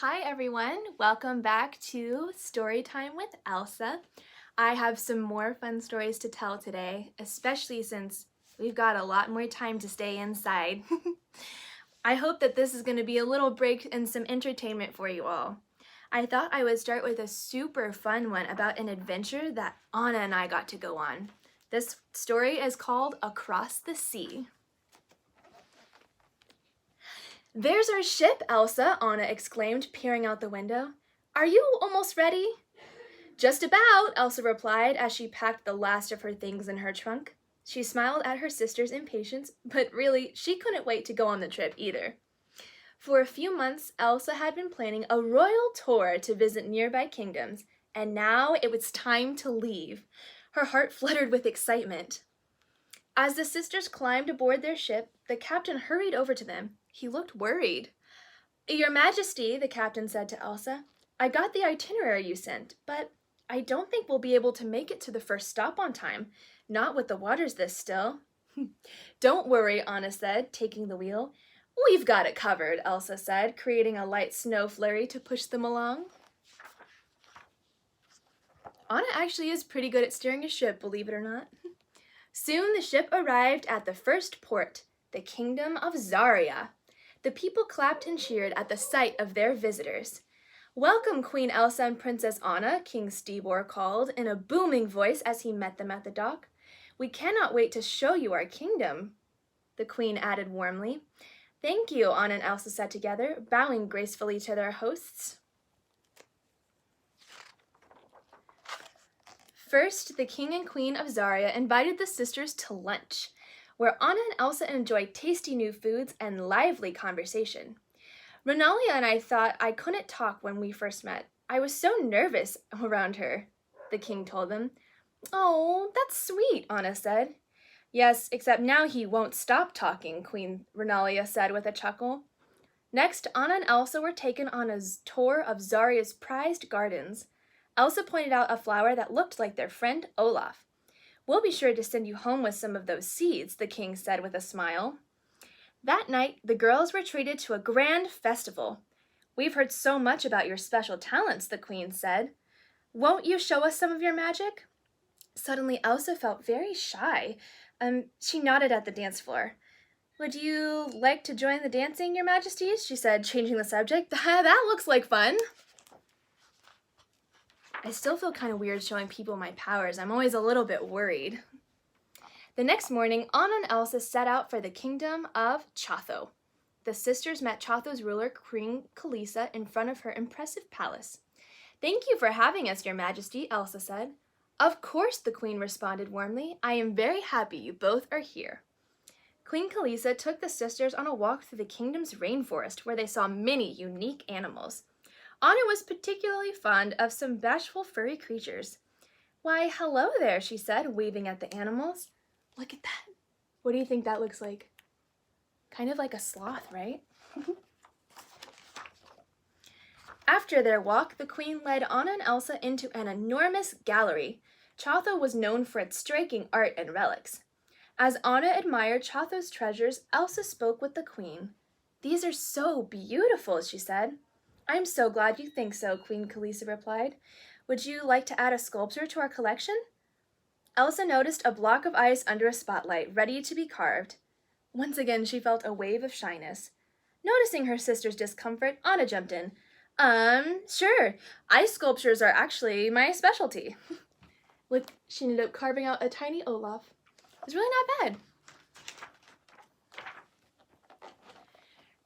Hi everyone, welcome back to Storytime with Elsa. I have some more fun stories to tell today, especially since we've got a lot more time to stay inside. I hope that this is going to be a little break and some entertainment for you all. I thought I would start with a super fun one about an adventure that Anna and I got to go on. This story is called Across the Sea. "There's our ship, Elsa," Anna exclaimed, peering out the window. "Are you almost ready?" "Just about," Elsa replied as she packed the last of her things in her trunk. She smiled at her sister's impatience, but really, she couldn't wait to go on the trip either. For a few months, Elsa had been planning a royal tour to visit nearby kingdoms, and now it was time to leave. Her heart fluttered with excitement. As the sisters climbed aboard their ship, the captain hurried over to them. He looked worried. "Your Majesty," the captain said to Elsa, "I got the itinerary you sent, but I don't think we'll be able to make it to the first stop on time, not with the waters this still." "Don't worry," Anna said, taking the wheel. "We've got it covered," Elsa said, creating a light snow flurry to push them along. Anna actually is pretty good at steering a ship, believe it or not. Soon the ship arrived at the first port, the kingdom of Zaria. The people clapped and cheered at the sight of their visitors. "Welcome, Queen Elsa and Princess Anna," King Stibor called in a booming voice as he met them at the dock. "We cannot wait to show you our kingdom," the queen added warmly. "Thank you," Anna and Elsa said together, bowing gracefully to their hosts. First, the king and queen of Zaria invited the sisters to lunch, where Anna and Elsa enjoyed tasty new foods and lively conversation. "Renalia and I thought I couldn't talk when we first met. I was so nervous around her," the king told them. "Oh, that's sweet," Anna said. "Yes, except now he won't stop talking," Queen Renalia said with a chuckle. Next, Anna and Elsa were taken on a tour of Zaria's prized gardens. Elsa pointed out a flower that looked like their friend Olaf. "We'll be sure to send you home with some of those seeds," the king said with a smile. That night, the girls were treated to a grand festival. "We've heard so much about your special talents," the queen said. "Won't you show us some of your magic?" Suddenly, Elsa felt very shy. She nodded at the dance floor. "Would you like to join the dancing, your majesty?" she said, changing the subject. "That looks like fun." I still feel kind of weird showing people my powers. I'm always a little bit worried. The next morning, Anna and Elsa set out for the kingdom of Chatho. The sisters met Chatho's ruler, Queen Kalisa, in front of her impressive palace. "Thank you for having us, your majesty," Elsa said. "Of course," the queen responded warmly. "I am very happy you both are here." Queen Kalisa took the sisters on a walk through the kingdom's rainforest, where they saw many unique animals. Anna was particularly fond of some bashful furry creatures. "Why, hello there," she said, waving at the animals. "Look at that. What do you think that looks like?" Kind of like a sloth, right? After their walk, the queen led Anna and Elsa into an enormous gallery. Chatho was known for its striking art and relics. As Anna admired Chatho's treasures, Elsa spoke with the queen. "These are so beautiful," she said. "I'm so glad you think so," Queen Kalisa replied. "Would you like to add a sculpture to our collection?" Elsa noticed a block of ice under a spotlight, ready to be carved. Once again, she felt a wave of shyness. Noticing her sister's discomfort, Anna jumped in. Sure. Ice sculptures are actually my specialty." Look, she ended up carving out a tiny Olaf. It's really not bad.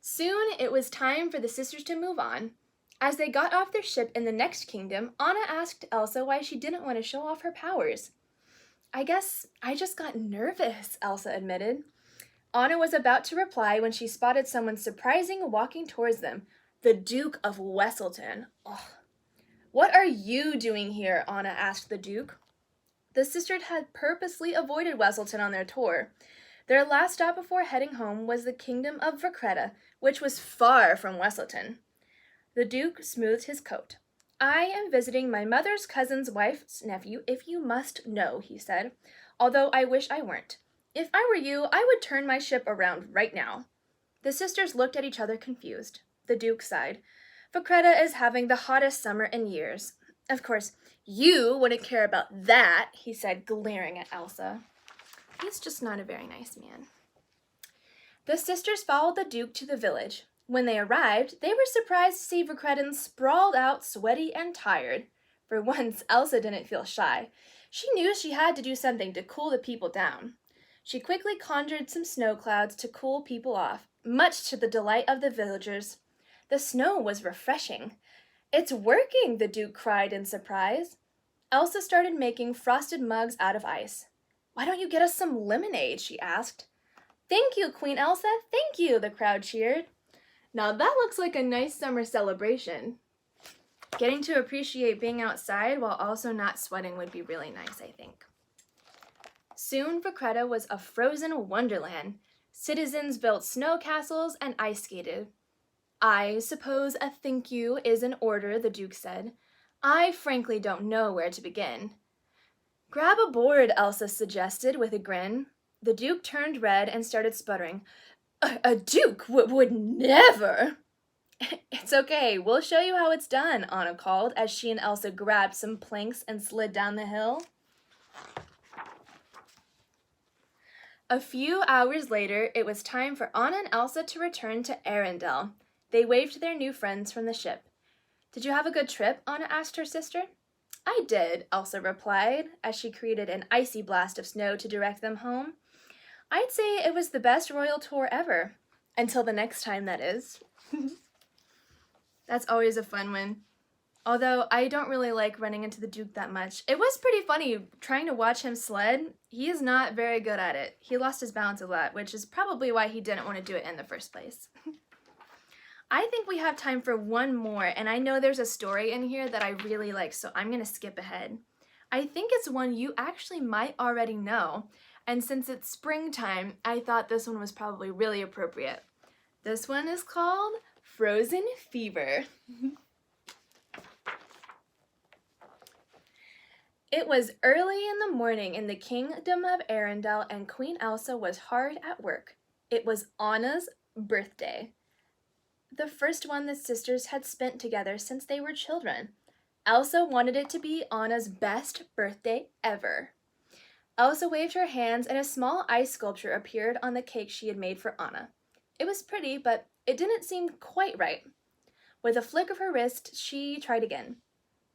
Soon it was time for the sisters to move on. As they got off their ship in the next kingdom, Anna asked Elsa why she didn't want to show off her powers. "I guess I just got nervous," Elsa admitted. Anna was about to reply when she spotted someone surprising walking towards them. The Duke of Wesselton. Ugh. "What are you doing here?" Anna asked the Duke. The sisters had purposely avoided Wesselton on their tour. Their last stop before heading home was the kingdom of Verkreta, which was far from Wesselton. The Duke smoothed his coat. "I am visiting my mother's cousin's wife's nephew, if you must know," he said, "although I wish I weren't. If I were you, I would turn my ship around right now." The sisters looked at each other confused. The Duke sighed. Vacretta is having the hottest summer in years. Of course, you wouldn't care about that, he said, glaring at Elsa. He's just not a very nice man. The sisters followed the Duke to the village. When they arrived, they were surprised to see Vercredden sprawled out, sweaty and tired. For once, Elsa didn't feel shy. She knew she had to do something to cool the people down. She quickly conjured some snow clouds to cool people off, much to the delight of the villagers. The snow was refreshing. It's working, the Duke cried in surprise. Elsa started making frosted mugs out of ice. Why don't you get us some lemonade? She asked. Thank you, Queen Elsa, thank you, the crowd cheered. Now that looks like a nice summer celebration. Getting to appreciate being outside while also not sweating would be really nice, I think. Soon, Vacretta was a frozen wonderland. Citizens built snow castles and ice skated. I suppose a thank you is in order, the Duke said. I frankly don't know where to begin. Grab a board, Elsa suggested with a grin. The Duke turned red and started sputtering. A Duke would never. It's okay, we'll show you how it's done, Anna called as she and Elsa grabbed some planks and slid down the hill. A few hours later, it was time for Anna and Elsa to return to Arendelle. They waved to their new friends from the ship. Did you have a good trip? Anna asked her sister. I did, Elsa replied, as she created an icy blast of snow to direct them home. I'd say it was the best royal tour ever. Until the next time, that is. That's always a fun one. Although I don't really like running into the Duke that much. It was pretty funny trying to watch him sled. He is not very good at it. He lost his balance a lot, which is probably why he didn't want to do it in the first place. I think we have time for one more, and I know there's a story in here that I really like, so I'm going to skip ahead. I think it's one you actually might already know, and since it's springtime, I thought this one was probably really appropriate. This one is called Frozen Fever. It was early in the morning in the kingdom of Arendelle, and Queen Elsa was hard at work. It was Anna's birthday. The first one the sisters had spent together since they were children. Elsa wanted it to be Anna's best birthday ever. Elsa waved her hands and a small ice sculpture appeared on the cake she had made for Anna. It was pretty, but it didn't seem quite right. With a flick of her wrist, she tried again.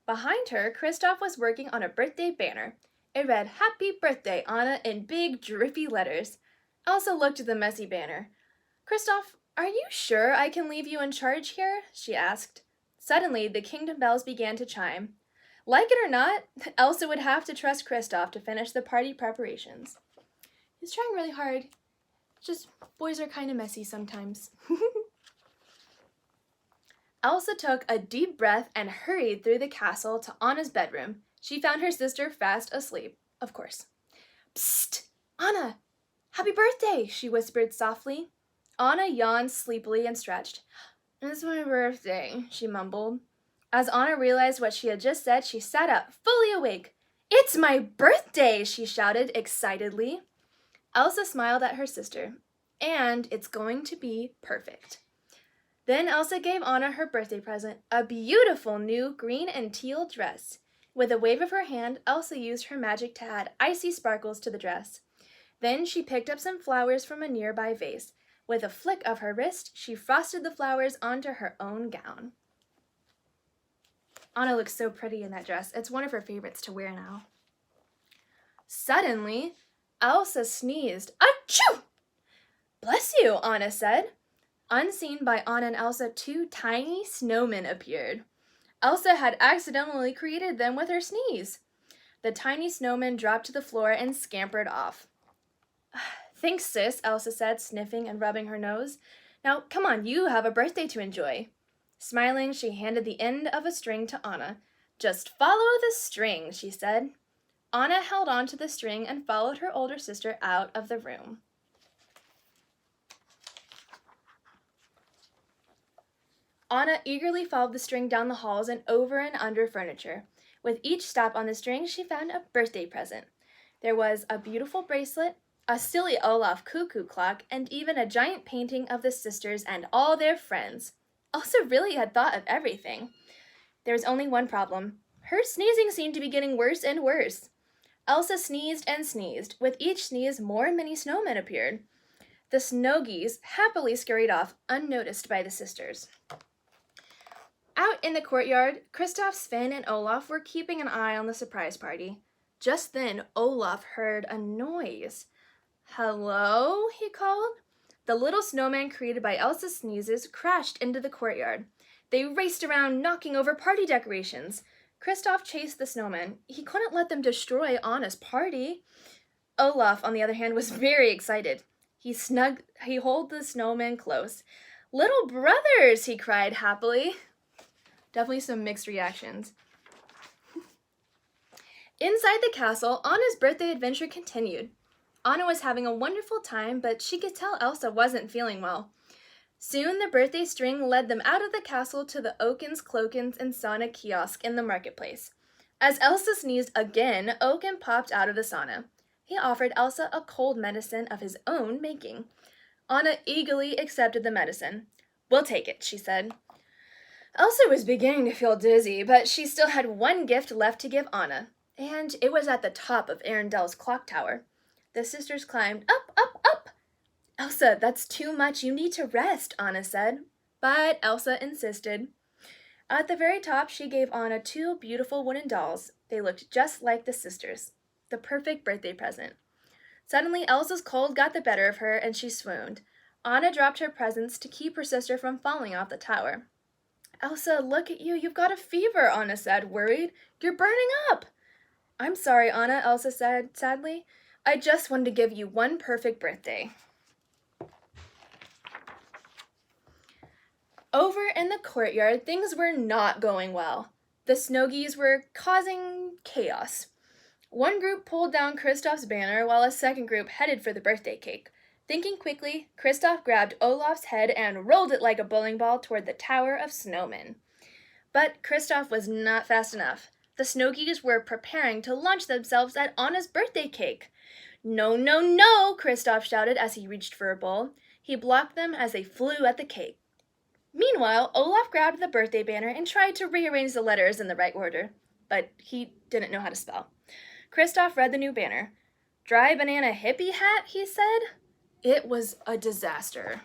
Behind her, Kristoff was working on a birthday banner. It read, "Happy Birthday, Anna," in big, drippy letters. Elsa looked at the messy banner. "Kristoff, are you sure I can leave you in charge here?" she asked. Suddenly, the kingdom bells began to chime. Like it or not, Elsa would have to trust Kristoff to finish the party preparations. He's trying really hard. Just, boys are kind of messy sometimes. Elsa took a deep breath and hurried through the castle to Anna's bedroom. She found her sister fast asleep, of course. "Psst! Anna! Happy birthday!" she whispered softly. Anna yawned sleepily and stretched. "It's my birthday," she mumbled. As Anna realized what she had just said, she sat up, fully awake. "It's my birthday!" she shouted excitedly. Elsa smiled at her sister. "And it's going to be perfect." Then Elsa gave Anna her birthday present, a beautiful new green and teal dress. With a wave of her hand, Elsa used her magic to add icy sparkles to the dress. Then she picked up some flowers from a nearby vase. With a flick of her wrist, she frosted the flowers onto her own gown. Anna looks so pretty in that dress. It's one of her favorites to wear now. Suddenly, Elsa sneezed. "Achoo!" "Bless you," Anna said. Unseen by Anna and Elsa, 2 tiny snowmen appeared. Elsa had accidentally created them with her sneeze. The tiny snowmen dropped to the floor and scampered off. "Thanks, sis," Elsa said, sniffing and rubbing her nose. "Now, come on, you have a birthday to enjoy." Smiling, she handed the end of a string to Anna. "Just follow the string," she said. Anna held on to the string and followed her older sister out of the room. Anna eagerly followed the string down the halls and over and under furniture. With each stop on the string, she found a birthday present. There was a beautiful bracelet, a silly Olaf cuckoo clock, and even a giant painting of the sisters and all their friends. Elsa really had thought of everything. There was only one problem. Her sneezing seemed to be getting worse and worse. Elsa sneezed and sneezed. With each sneeze, more mini snowmen appeared. The snow geese happily scurried off, unnoticed by the sisters. Out in the courtyard, Kristoff, Sven, and Olaf were keeping an eye on the surprise party. Just then, Olaf heard a noise. "Hello?" he called. The little snowman created by Elsa's sneezes crashed into the courtyard. They raced around, knocking over party decorations. Kristoff chased the snowman. He couldn't let them destroy Anna's party. Olaf, on the other hand, was very excited. He held the snowman close. "Little brothers!" he cried happily. Definitely some mixed reactions. Inside the castle, Anna's birthday adventure continued. Anna was having a wonderful time, but she could tell Elsa wasn't feeling well. Soon the birthday string led them out of the castle to the Okins, Clokins, and sauna kiosk in the marketplace. As Elsa sneezed again, Oaken popped out of the sauna. He offered Elsa a cold medicine of his own making. Anna eagerly accepted the medicine. "We'll take it," she said. Elsa was beginning to feel dizzy, but she still had one gift left to give Anna, and it was at the top of Arendelle's clock tower. The sisters climbed up, up, up. "Elsa, that's too much. You need to rest," Anna said. But Elsa insisted. At the very top, she gave Anna 2 beautiful wooden dolls. They looked just like the sisters. The perfect birthday present. Suddenly, Elsa's cold got the better of her, and she swooned. Anna dropped her presents to keep her sister from falling off the tower. "Elsa, look at you. You've got a fever," Anna said, worried. "You're burning up." "I'm sorry, Anna," Elsa said sadly. "I just wanted to give you one perfect birthday." Over in the courtyard, things were not going well. The snow geese were causing chaos. One group pulled down Kristoff's banner while a second group headed for the birthday cake. Thinking quickly, Kristoff grabbed Olaf's head and rolled it like a bowling ball toward the Tower of Snowmen. But Kristoff was not fast enough. The snow geese were preparing to launch themselves at Anna's birthday cake. "No, no, no!" Kristoff shouted as he reached for a bowl. He blocked them as they flew at the cake. Meanwhile, Olaf grabbed the birthday banner and tried to rearrange the letters in the right order, but he didn't know how to spell. Kristoff read the new banner. "Dry banana hippie hat," he said. It was a disaster.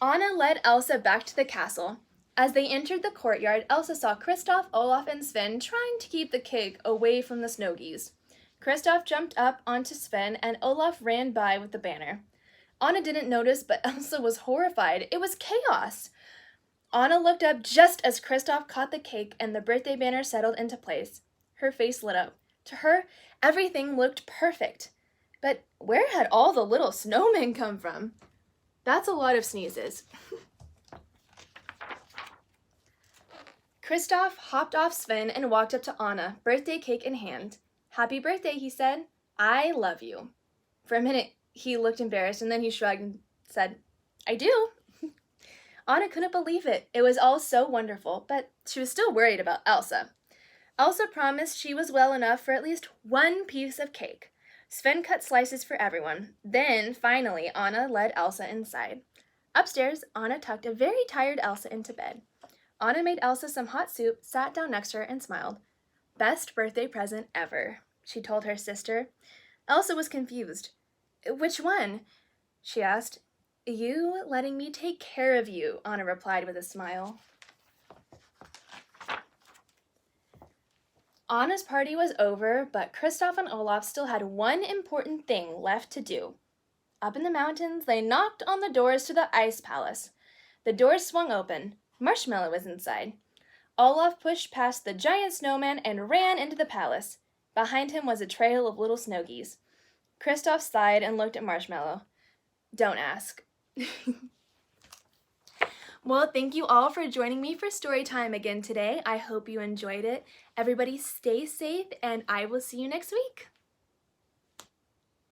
Anna led Elsa back to the castle. As they entered the courtyard, Elsa saw Kristoff, Olaf, and Sven trying to keep the cake away from the snow geese. Kristoff jumped up onto Sven, and Olaf ran by with the banner. Anna didn't notice, but Elsa was horrified. It was chaos. Anna looked up just as Kristoff caught the cake and the birthday banner settled into place. Her face lit up. To her, everything looked perfect. But where had all the little snowmen come from? That's a lot of sneezes. Kristoff hopped off Sven and walked up to Anna, birthday cake in hand. "Happy birthday," he said. "I love you." For a minute, he looked embarrassed, and then he shrugged and said, "I do." Anna couldn't believe it. It was all so wonderful, but she was still worried about Elsa. Elsa promised she was well enough for at least one piece of cake. Sven cut slices for everyone. Then, finally, Anna led Elsa inside. Upstairs, Anna tucked a very tired Elsa into bed. Anna made Elsa some hot soup, sat down next to her, and smiled. "Best birthday present ever," she told her sister. Elsa was confused. "Which one?" she asked. "You letting me take care of you," Anna replied with a smile. Anna's party was over, but Kristoff and Olaf still had one important thing left to do. Up in the mountains, they knocked on the doors to the Ice Palace. The doors swung open. Marshmallow was inside. Olaf pushed past the giant snowman and ran into the palace. Behind him was a trail of little snow geese. Kristoff sighed and looked at Marshmallow. "Don't ask." Well, thank you all for joining me for story time again today. I hope you enjoyed it. Everybody stay safe, and I will see you next week.